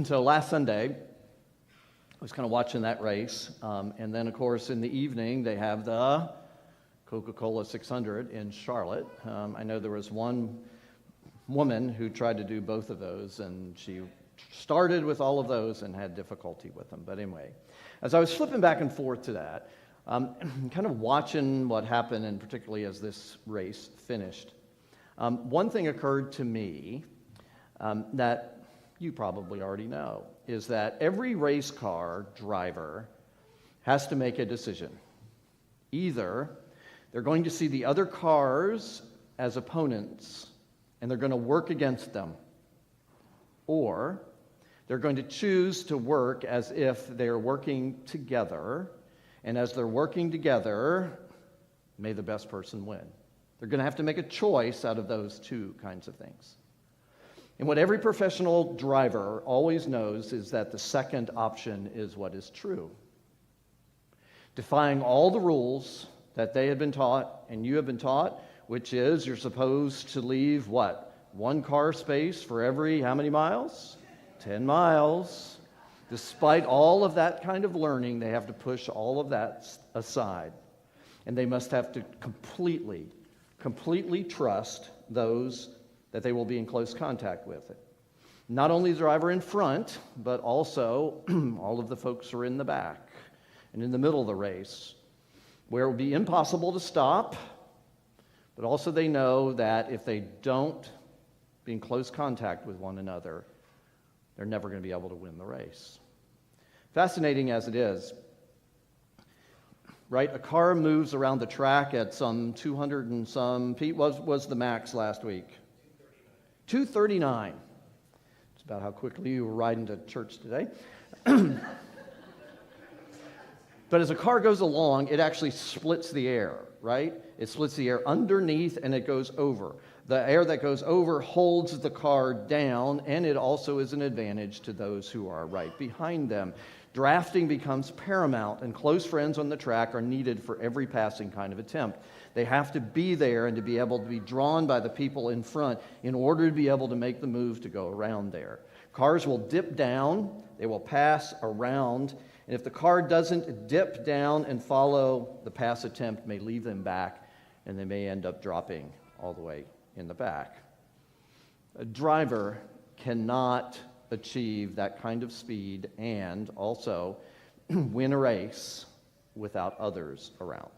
So last Sunday, I was kind of watching that race, and then, of course, in the evening, they have the Coca-Cola 600 in Charlotte. I know there was one woman who tried to do both of those, and she started with all of those and had difficulty with them. But anyway, as I was flipping back and forth to that, kind of watching what happened, and particularly as this race finished, one thing occurred to me that you probably already know, is that every race car driver has to make a decision. Either they're going to see the other cars as opponents and they're going to work against them, or they're going to choose to work as if they're working together, and as they're working together, may the best person win. They're going to have to make a choice out of those two kinds of things. And what every professional driver always knows is that the second option is what is true. Defying all the rules that they had been taught and you have been taught, which is you're supposed to leave what? One car space for every how many miles? 10 miles. Despite all of that kind of learning, they have to push all of that aside. And they must have to completely trust those that they will be in close contact with. Not only the driver in front, but also all of the folks who are in the back and in the middle of the race, where it will be impossible to stop, but also they know that if they don't be in close contact with one another, they're never going to be able to win the race. Fascinating as it is, right? A car moves around the track at some 200 and some feet. Was the max last week? 239. It's about how quickly you were riding to church today. But as a car goes along, it actually splits the air, right? It splits the air underneath and it goes over. The air that goes over holds the car down, and it also is an advantage to those who are right behind them. Drafting becomes paramount, and close friends on the track are needed for every passing kind of attempt. They have to be there and to be able to be drawn by the people in front in order to be able to make the move to go around there. Cars will dip down, they will pass around, and if the car doesn't dip down and follow, the pass attempt may leave them back, and they may end up dropping all the way in the back. A driver cannot achieve that kind of speed and also win a race without others around.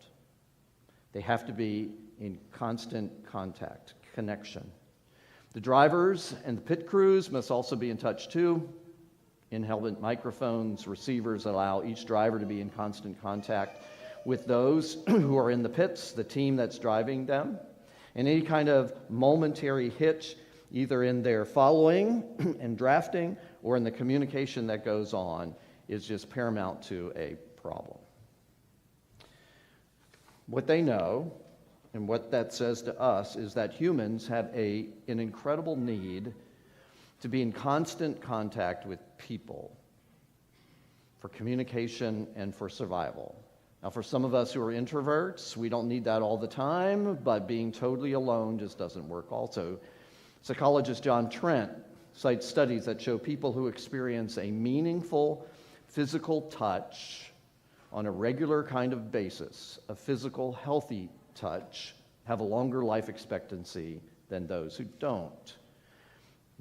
They have to be in constant contact, connection. The drivers and the pit crews must also be in touch too. In-helmet microphones, receivers allow each driver to be in constant contact with those who are in the pits, the team that's driving them. And any kind of momentary hitch, either in their following and drafting or in the communication that goes on, is just paramount to a problem. What they know, and what that says to us, is that humans have an incredible need to be in constant contact with people for communication and for survival. Now, for some of us who are introverts, we don't need that all the time, but being totally alone just doesn't work also. Psychologist John Trent cites studies that show people who experience a meaningful physical touch on a regular kind of basis, a physical, healthy touch, have a longer life expectancy than those who don't.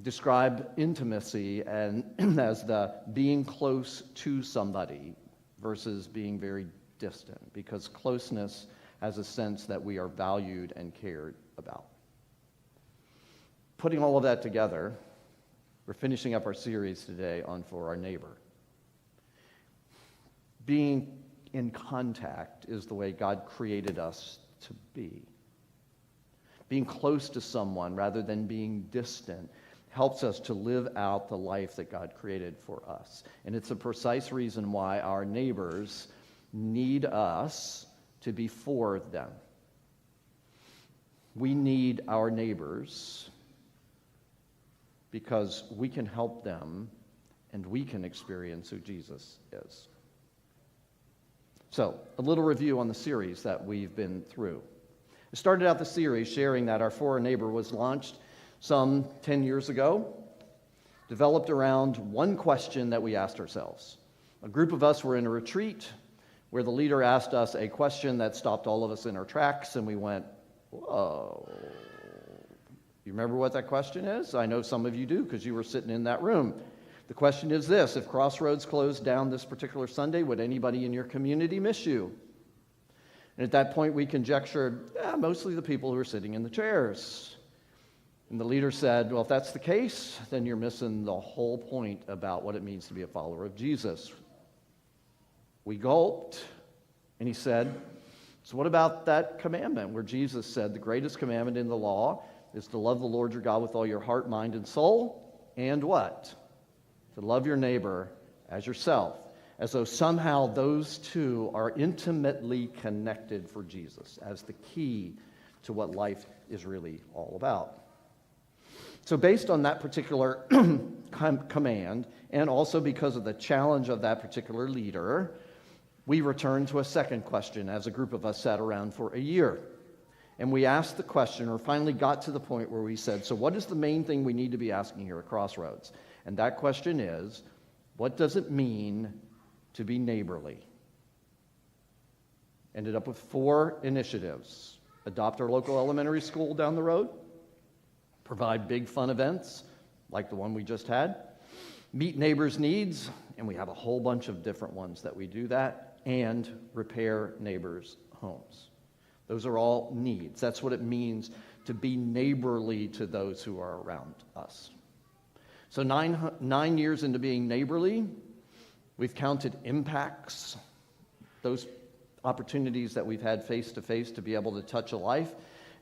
Describe intimacy as the being close to somebody versus being very distant, because closeness has a sense that we are valued and cared about. Putting all of that together, we're finishing up our series today on For Our Neighbor. Being in contact is the way God created us to be. Being close to someone rather than being distant helps us to live out the life that God created for us. And it's a precise reason why our neighbors need us to be for them. We need our neighbors because we can help them and we can experience who Jesus is. So, a little review on the series that we've been through. I started out the series sharing that our For Our Neighbor was launched some 10 years ago. developed around one question that we asked ourselves. A group of us were in a retreat where the leader asked us a question that stopped all of us in our tracks, and we went, whoa. You remember what that question is? I know some of you do because you were sitting in that room. The question is this: if CrossRoads closed down this particular Sunday, would anybody in your community miss you? And at that point, we conjectured, mostly the people who are sitting in the chairs. And the leader said, well, if that's the case, then you're missing the whole point about what it means to be a follower of Jesus. We gulped, and he said, so what about that commandment where Jesus said the greatest commandment in the law is to love the Lord your God with all your heart, mind, and soul, and what? To love your neighbor as yourself, as though somehow those two are intimately connected for Jesus as the key to what life is really all about. So based on that particular command, and also because of the challenge of that particular leader, we returned to a second question as a group of us sat around for a year. And we asked the question, or finally got to the point where we said, so what is the main thing we need to be asking here at CrossRoads? And that question is, what does it mean to be neighborly? Ended up with 4 initiatives. Adopt our local elementary school down the road. Provide big fun events, like the one we just had. Meet neighbors' needs, and we have a whole bunch of different ones that we do that. And repair neighbors' homes. Those are all needs. That's what it means to be neighborly to those who are around us. So 9 years into being neighborly, we've counted impacts, those opportunities that we've had face-to-face to be able to touch a life,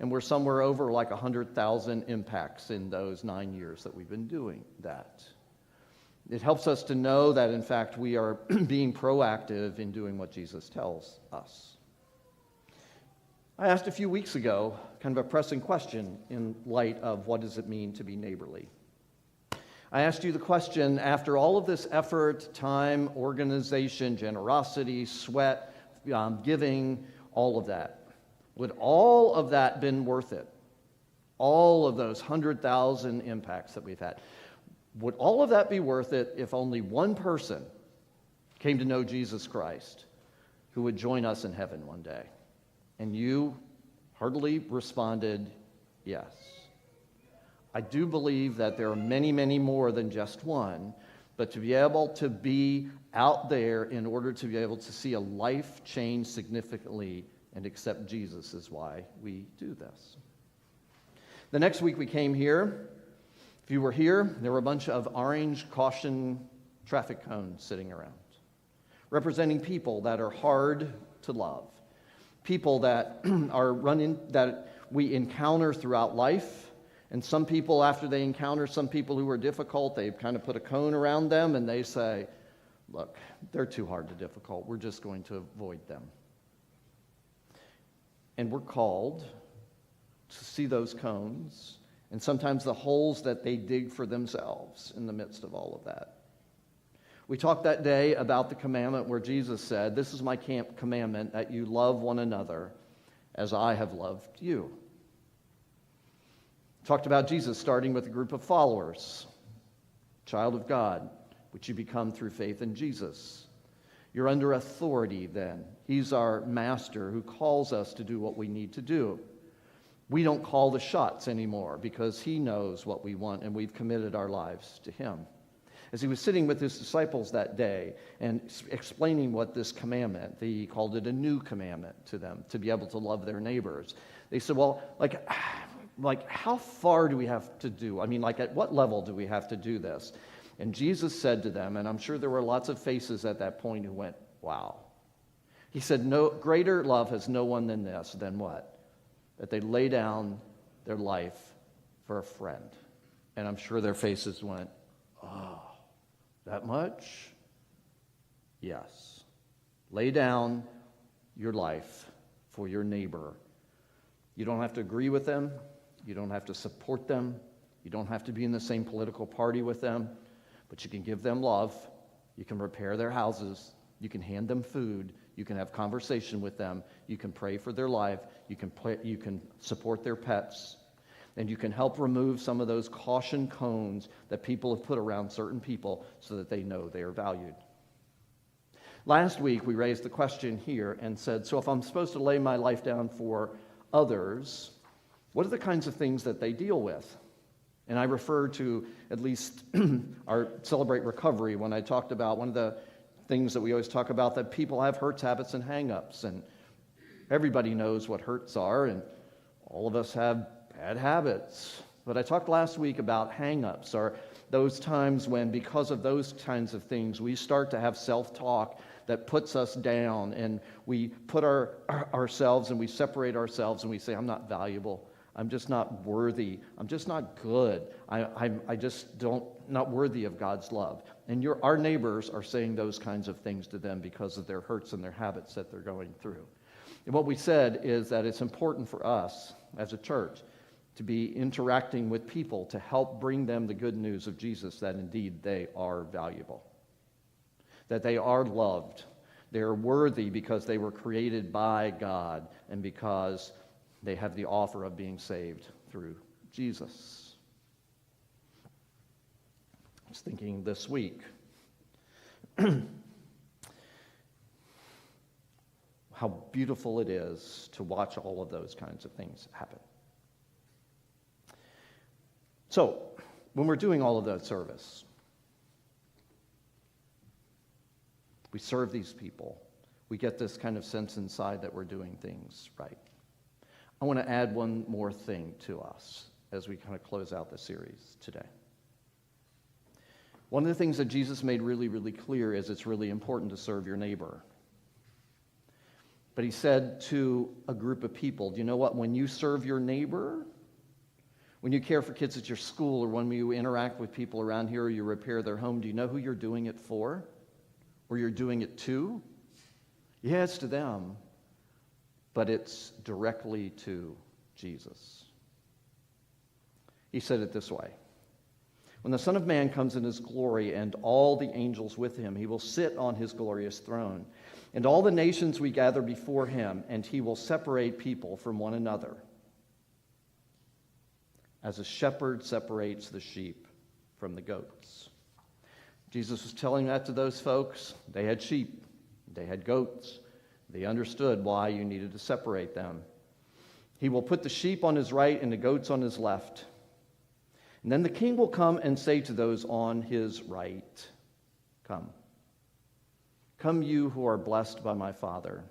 and we're somewhere over like 100,000 impacts in those 9 years that we've been doing that. It helps us to know that, in fact, we are being proactive in doing what Jesus tells us. I asked a few weeks ago kind of a pressing question in light of what does it mean to be neighborly. I asked you the question, after all of this effort, time, organization, generosity, sweat, giving, all of that, would all of that been worth it? All of those 100,000 impacts that we've had. Would all of that be worth it if only one person came to know Jesus Christ who would join us in heaven one day? And you heartily responded, yes. I do believe that there are many, many more than just one, but to be able to be out there in order to be able to see a life change significantly and accept Jesus is why we do this. The next week we came here. If you were here, there were a bunch of orange caution traffic cones sitting around, representing people that are hard to love, people that that we encounter throughout life. And some people, after they encounter some people who are difficult, they kind of put a cone around them and they say, look, they're too hard to difficult. We're just going to avoid them. And we're called to see those cones and sometimes the holes that they dig for themselves in the midst of all of that. We talked that day about the commandment where Jesus said, this is my commandment, that you love one another as I have loved you. Talked about Jesus starting with a group of followers, child of God, which you become through faith in Jesus. You're under authority then. He's our master who calls us to do what we need to do. We don't call the shots anymore because he knows what we want and we've committed our lives to him. As he was sitting with his disciples that day and explaining what this commandment, he called it a new commandment to them, to be able to love their neighbors. They said, well, like how far do we have to do? I mean, like at what level do we have to do this? And Jesus said to them, and I'm sure there were lots of faces at that point who went, wow. He said, no greater love has no one than this, than what? That they lay down their life for a friend. And I'm sure their faces went, oh, that much? Yes. Lay down your life for your neighbor. You don't have to agree with them. You don't have to support them. You don't have to be in the same political party with them. But you can give them love. You can repair their houses. You can hand them food. You can have conversation with them. You can pray for their life. You can support their pets. And you can help remove some of those caution cones that people have put around certain people so that they know they are valued. Last week, we raised the question here and said, so if I'm supposed to lay my life down for others, what are the kinds of things that they deal with? And I refer to at least our Celebrate Recovery when I talked about one of the things that we always talk about, that people have hurts, habits, and hang-ups. And everybody knows what hurts are, and all of us have bad habits. But I talked last week about hang-ups, or those times when, because of those kinds of things, we start to have self-talk that puts us down, and we put ourselves and we separate ourselves and we say, I'm not valuable. I'm just not worthy. I'm just not good. I just not worthy of God's love. And our neighbors are saying those kinds of things to them because of their hurts and their habits that they're going through. And what we said is that it's important for us as a church to be interacting with people to help bring them the good news of Jesus, that indeed they are valuable, that they are loved, they are worthy because they were created by God and because they have the offer of being saved through Jesus. I was thinking this week, how beautiful it is to watch all of those kinds of things happen. So, when we're doing all of that service, we serve these people. We get this kind of sense inside that we're doing things right. I want to add one more thing to us as we kind of close out the series today. One of the things that Jesus made really, really clear is it's really important to serve your neighbor. But he said to a group of people, do you know what? When you serve your neighbor, when you care for kids at your school, or when you interact with people around here, or you repair their home, do you know who you're doing it for? Or you're doing it to? Yeah, it's to them, but it's directly to Jesus. He said it this way: when the Son of Man comes in his glory and all the angels with him, he will sit on his glorious throne. And all the nations we gather before him, and he will separate people from one another, as a shepherd separates the sheep from the goats. Jesus was telling that to those folks. They had sheep. They had goats. They understood why you needed to separate them. He will put the sheep on his right and the goats on his left. And then the king will come and say to those on his right, Come. Come, you who are blessed by my Father.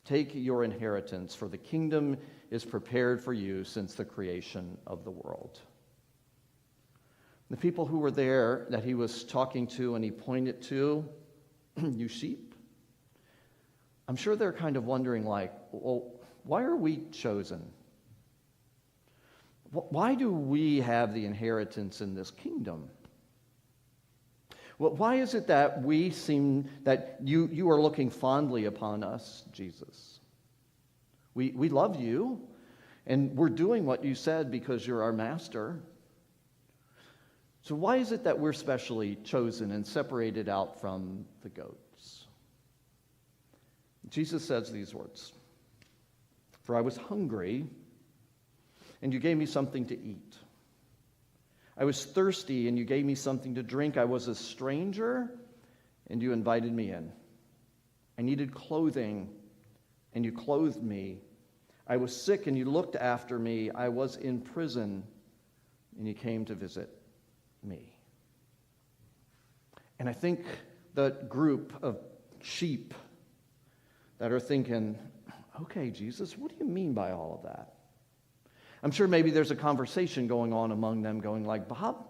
Take your inheritance, for the kingdom is prepared for you since the creation of the world. The people who were there that he was talking to and he pointed to, you sheep, I'm sure they're kind of wondering, like, well, why are we chosen? Why do we have the inheritance in this kingdom? Well, why is it that we seem that you are looking fondly upon us, Jesus? We love you, and we're doing what you said because you're our master. So why is it that we're specially chosen and separated out from the goats? Jesus says these words: For I was hungry, and you gave me something to eat. I was thirsty, and you gave me something to drink. I was a stranger, and you invited me in. I needed clothing, and you clothed me. I was sick, and you looked after me. I was in prison, and you came to visit me. And I think the group of sheep that are thinking, okay, Jesus, what do you mean by all of that? I'm sure maybe there's a conversation going on among them going like, Bob,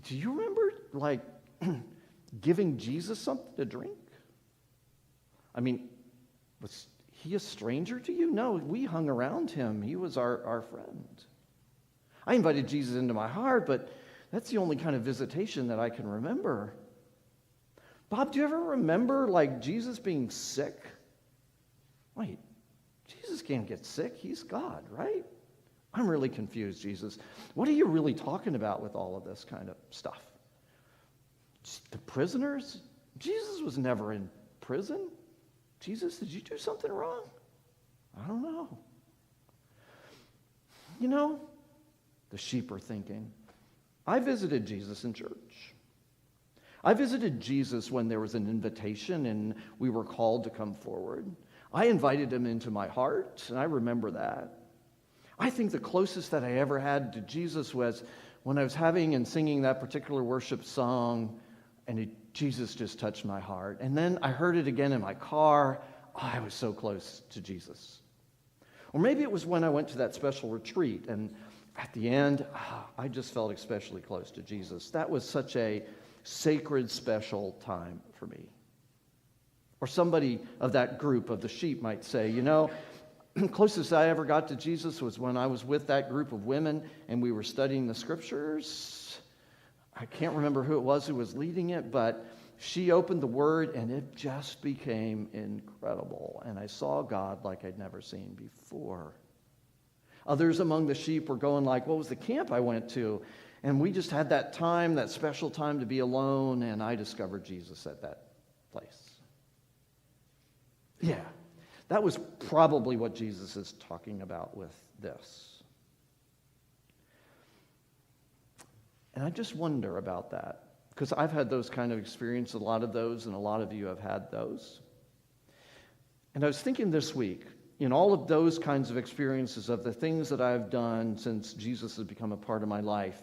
do you remember, like, giving Jesus something to drink? I mean, was he a stranger to you? No, we hung around him. He was our friend. I invited Jesus into my heart, but that's the only kind of visitation that I can remember. Bob, do you ever remember, like, Jesus being sick? Wait, Jesus can't get sick. He's God, right? I'm really confused, Jesus. What are you really talking about with all of this kind of stuff? The prisoners? Jesus was never in prison. Jesus, did you do something wrong? I don't know. You know, the sheep are thinking, I visited Jesus in church. I visited Jesus when there was an invitation and we were called to come forward. I invited him into my heart, and I remember that. I think the closest that I ever had to Jesus was when I was having and singing that particular worship song, and Jesus just touched my heart. And then I heard it again in my car. Oh, I was so close to Jesus. Or maybe it was when I went to that special retreat, and at the end, I just felt especially close to Jesus. That was such a sacred, special time for me. Or somebody of that group of the sheep might say, you know, closest I ever got to Jesus was when I was with that group of women and we were studying the scriptures. I can't remember who it was who was leading it, but she opened the word and it just became incredible. And I saw God like I'd never seen before. Others among the sheep were going like, what was the camp I went to? And we just had that time, that special time to be alone, and I discovered Jesus at that place. Yeah, that was probably what Jesus is talking about with this. And I just wonder about that, because I've had those kind of experiences, a lot of those, and a lot of you have had those. And I was thinking this week, in all of those kinds of experiences of the things that I've done since Jesus has become a part of my life,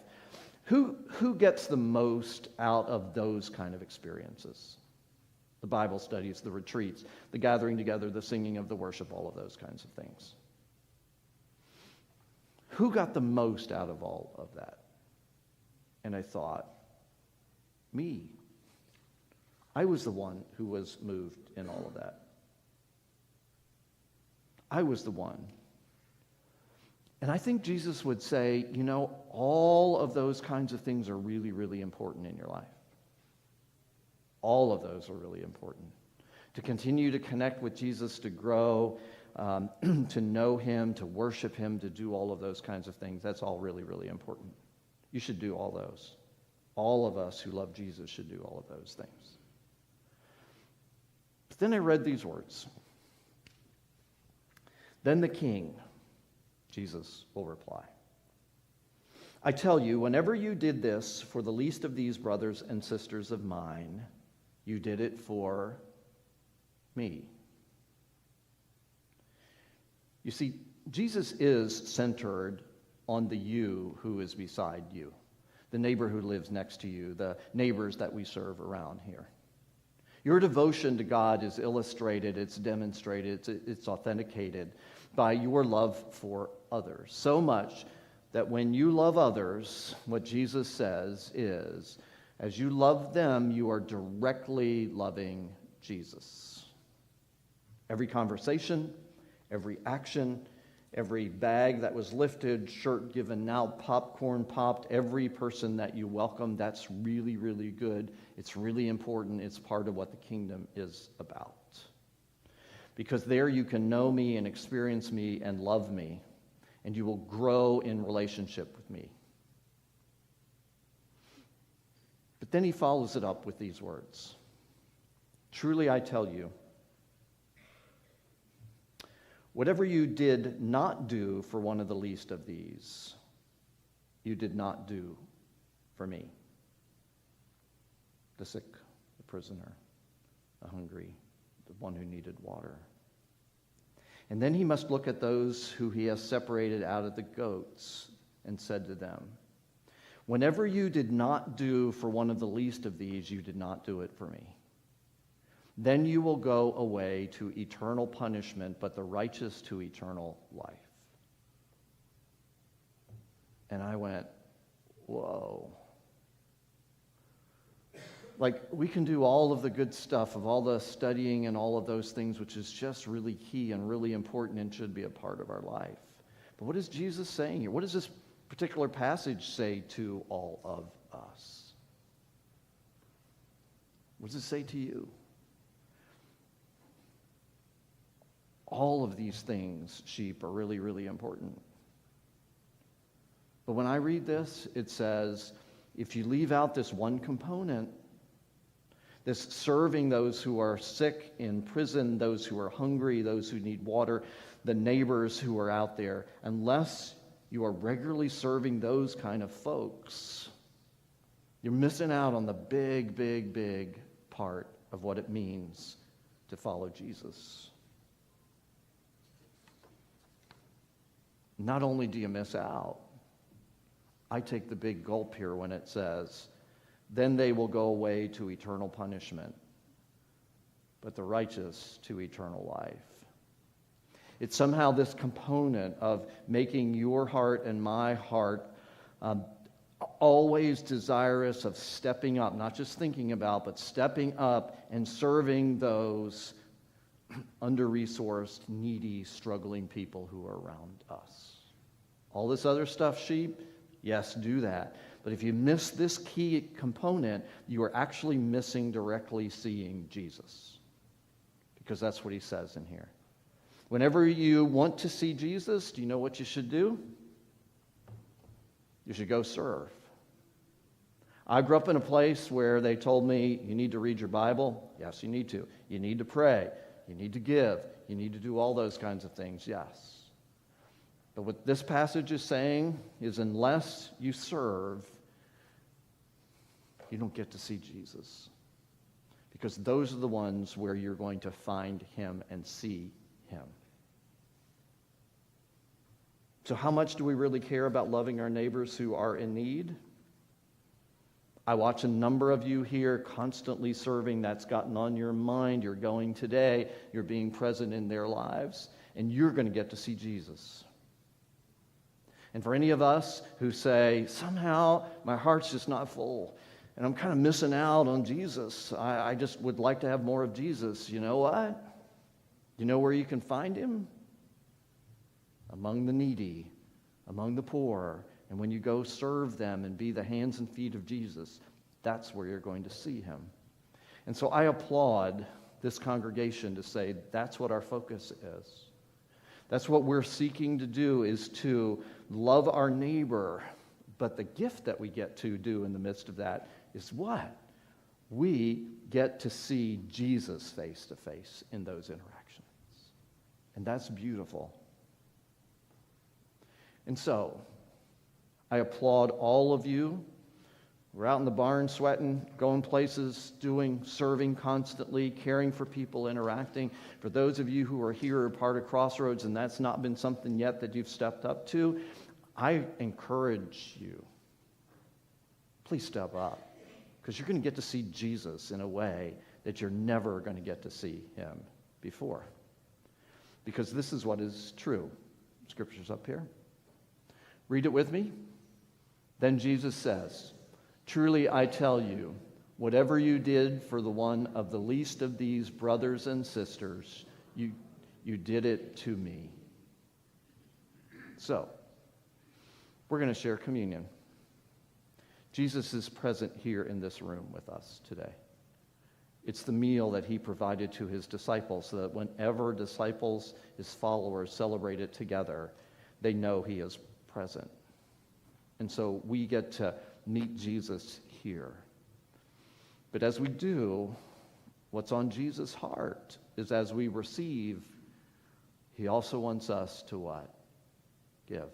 who gets the most out of those kind of experiences? The Bible studies, the retreats, the gathering together, the singing of the worship, all of those kinds of things. Who got the most out of all of that? And I thought, me. I was the one who was moved in all of that. I was the one. And I think Jesus would say, you know, all of those kinds of things are really, really important in your life. All of those are really important. To continue to connect with Jesus, to grow, to know him, to worship him, to do all of those kinds of things. That's all really, really important. You should do all those. All of us who love Jesus should do all of those things. But then I read these words. Then the king, Jesus, will reply, I tell you, whenever you did this for the least of these brothers and sisters of mine, you did it for me. You see, Jesus is centered on the you who is beside you, the neighbor who lives next to you, the neighbors that we serve around here. Your devotion to God is illustrated, it's demonstrated, it's authenticated by your love for others. So much that when you love others, what Jesus says is, as you love them, you are directly loving Jesus. Every conversation, every action, every bag that was lifted, shirt given out, popcorn popped, every person that you welcome, that's really, really good. It's really important. It's part of what the kingdom is about. Because there you can know me and experience me and love me, and you will grow in relationship with me. But then he follows it up with these words. Truly I tell you, whatever you did not do for one of the least of these, you did not do for me. The sick, the prisoner, the hungry, the one who needed water. And then he must look at those who he has separated out of the goats and said to them, whenever you did not do for one of the least of these, you did not do it for me. Then you will go away to eternal punishment, but the righteous to eternal life. And I went, whoa. Like, we can do all of the good stuff of all the studying and all of those things, which is just really key and really important and should be a part of our life. But what is Jesus saying here? What does this particular passage say to all of us? What does it say to you? All of these things, sheep, are really, really important. But when I read this, it says, if you leave out this one component, this serving those who are sick in prison, those who are hungry, those who need water, the neighbors who are out there, unless you are regularly serving those kind of folks, you're missing out on the big, big, big part of what it means to follow Jesus. Not only do you miss out, I take the big gulp here when it says, then they will go away to eternal punishment, but the righteous to eternal life. It's somehow this component of making your heart and my heart always desirous of stepping up, not just thinking about, but stepping up and serving those under-resourced, needy, struggling people who are around us. All this other stuff, sheep, yes, do that. But if you miss this key component, you are actually missing directly seeing Jesus. Because that's what he says in here. Whenever you want to see Jesus, do you know what you should do? You should go serve. I grew up in a place where they told me, you need to read your Bible. Yes, you need to. You need to pray. You need to give. You need to do all those kinds of things. Yes. But what this passage is saying is unless you serve, you don't get to see Jesus. Because those are the ones where you're going to find him and see him. So how much do we really care about loving our neighbors who are in need? I watch a number of you here constantly serving. That's gotten on your mind. You're going today. You're being present in their lives. And you're going to get to see Jesus. And for any of us who say, somehow my heart's just not full, and I'm kind of missing out on Jesus. I just would like to have more of Jesus. You know what? You know where you can find him? Among the needy, among the poor. And when you go serve them and be the hands and feet of Jesus, that's where you're going to see him. And so I applaud this congregation to say that's what our focus is. That's what we're seeking to do, is to love our neighbor. But the gift that we get to do in the midst of that is what? We get to see Jesus face to face in those interactions. And that's beautiful. And so, I applaud all of you. We're out in the barn sweating, going places, serving constantly, caring for people, interacting. For those of you who are here or part of CrossRoads and that's not been something yet that you've stepped up to, I encourage you, please step up. Because you're going to get to see Jesus in a way that you're never going to get to see him before. Because this is what is true. Scripture's up here. Read it with me. Then Jesus says, truly I tell you, whatever you did for the one of the least of these brothers and sisters, you did it to me. So, we're going to share communion. Jesus is present here in this room with us today. It's the meal that he provided to his disciples so that whenever disciples, his followers, celebrate it together, they know he is present. And so we get to meet Jesus here. But as we do, what's on Jesus' heart is as we receive, he also wants us to what? Give.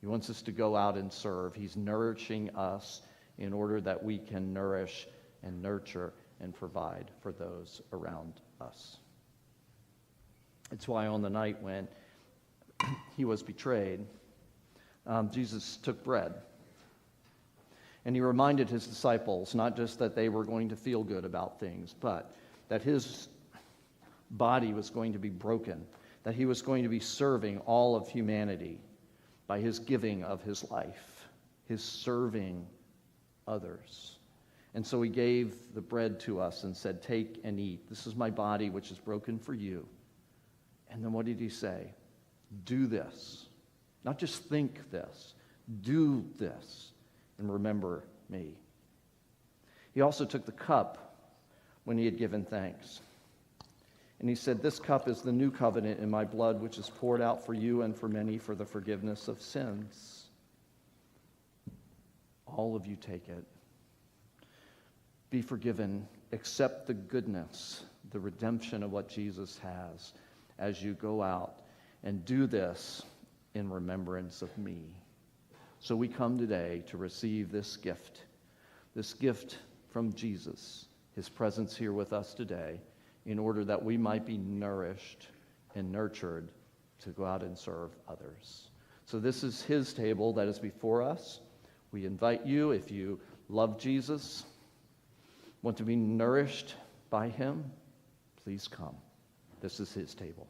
He wants us to go out and serve. He's nourishing us in order that we can nourish and nurture and provide for those around us. It's why on the night when he was betrayed, Jesus took bread. And he reminded his disciples not just that they were going to feel good about things, but that his body was going to be broken, that he was going to be serving all of humanity by his giving of his life, his serving others. And so he gave the bread to us and said, take and eat. This is my body, which is broken for you. And then what did he say? Do this. Not just think this. Do this. And remember me. He also took the cup when he had given thanks. And he said, this cup is the new covenant in my blood, which is poured out for you and for many for the forgiveness of sins. All of you take it. Be forgiven. Accept the goodness, the redemption of what Jesus has as you go out and do this in remembrance of me. So we come today to receive this gift from Jesus, his presence here with us today, in order that we might be nourished and nurtured to go out and serve others. So this is his table that is before us. We invite you, if you love Jesus, want to be nourished by him, please come. This is his table.